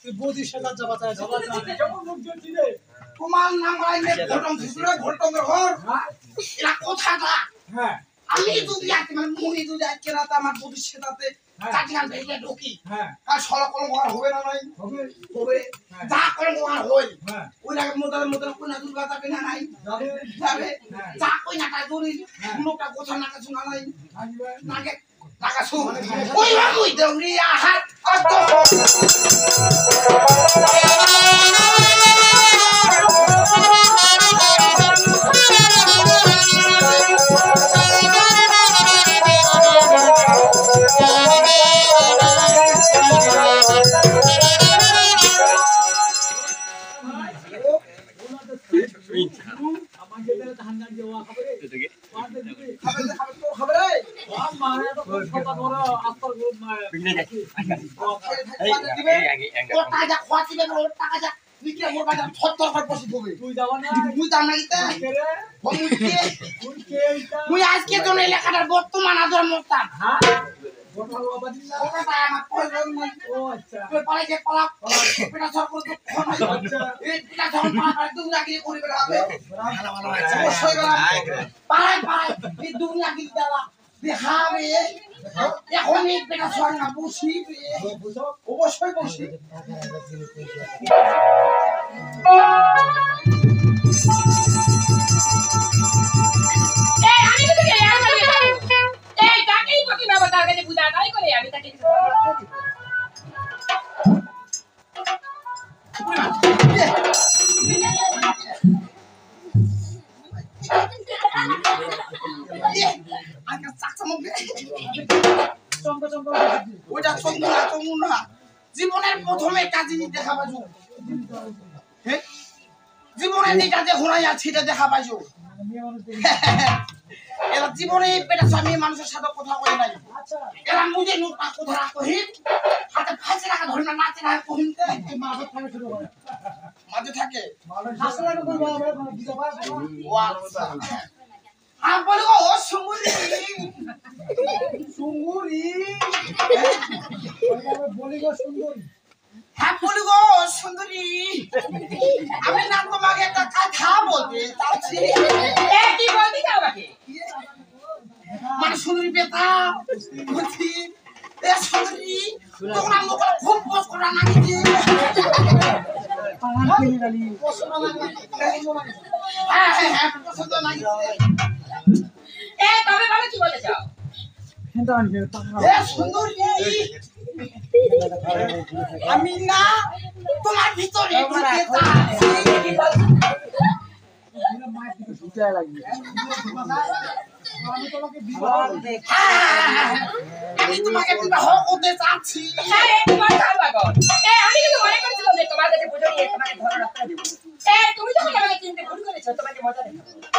তুই বৌদি সেটা যাবাতা কেমন লোকজন দিলে তোমার নাম আইনে ঘটন ছিসুরা ঘটন ঘর এরা কথাটা হ্যাঁ আমি যদি আজকে মানে মুনি যদি আজকে রাতে আমার বৌদি সেটাতে চাটিয়ান ভেঙে ঢুকি হ্যাঁ আর সলা কলম আর হবে না নাই হবে হবে যা কলম আর হই হ্যাঁ ওই লাগে মোদার কোনা দুর্গা যাবে না নাই যাবে যাবে হ্যাঁ যা কই না তা দড়ি লোকটা কথা না কা শোনা নাই আসবে নাকে লাগা শুন ওই ওই দেউরি হাত অত আমাকে দিলে ধান না দেওয়া খাবে এটাকে পারতে দিবি খাবে তো খাবে রে মানে তো কথা ধরো আস্তর পিছনে যাই ও টাকা যা খোয়াতি বে ও টাকা যা বিক্রি মোর বাজার ৭০ করে বসে হবে তুই যাবা না মুই দাম না দিতে রে তুই কে এটা মুই আজকে তো এলাকাটার বর্তমান আদর মরতাম হ্যাঁ বড় বাবা দিলা ওটা আমার প্রয়োজন নাই ও আচ্ছা তুই পালাই যে পালা এটা সরকার তো ফোন আচ্ছা এই পিটা যখন পালা দুনিয়া কি করিবে হবে ভালো ভালো অবশ্যই পালাই এই দুনিয়া কি দেওয়া দেখাবে এখন এই পিটা সর না বসিবে অবশ্যই বসি আমি তো কে এই কাকেই পকি বাবা তার কাছে বুঝা নাই করে আমি তাকে আজকে চাকচা মুখে চম্পা চম্পা ওটা চমু না জীবনের প্রথমে একটা জিনিস দেখা পাইছো হ্যাঁ জীবনের যেটা যে ঘোরাই আছে সেটা দেখা পাইছো এরা জীবনে পেটা স্বামী মানুষের সাথে কথা বলে নাই আচ্ছা এরা মুজে নুকা কথা কহিন হাতে ফাঁসে রাখা ধরে না নাচে না কহিনতে মাথা খাবে শুরু করে মাঝে থাকে হাসলা না করবা আমরা দিতে পারবো ও আচ্ছা আর বলে ও সুমুরি সুন্দরী বলি গো সুন্দরী হ্যাঁ বলি গো সুন্দরী আমি না তোমাকে একটা কথা বলতে চাচ্ছি এ কি বলতি আমাকে মানে সুন্দরী পেতা বলছি এ সুন্দরী তোমরা মুখ খুব পোষ করা নাকি পাহাড় কিনে গেলি হ্যাঁ হ্যাঁ হ্যাঁ পছন্দ নাকি এ তবে বাবা কি বলতে চাও কিন্তু আনবে টাকা এ সুন্দরী আমি না তোমার ভিতরে ঢুকে যাচ্ছি আমি তোমাকে বিবাহ আমি তোমাকে বিবাহ করতে চাচ্ছি আরে তোমার কাল লাগো আমি কিন্তু মনে করছিলাম যে তোমার কাছে বুঝো নিয়ে তোমাকে ধরে রাখতে দেব তুমি যখন আমাকে চিনতে ভুল করেছো তোমাকে মজা দেখাবো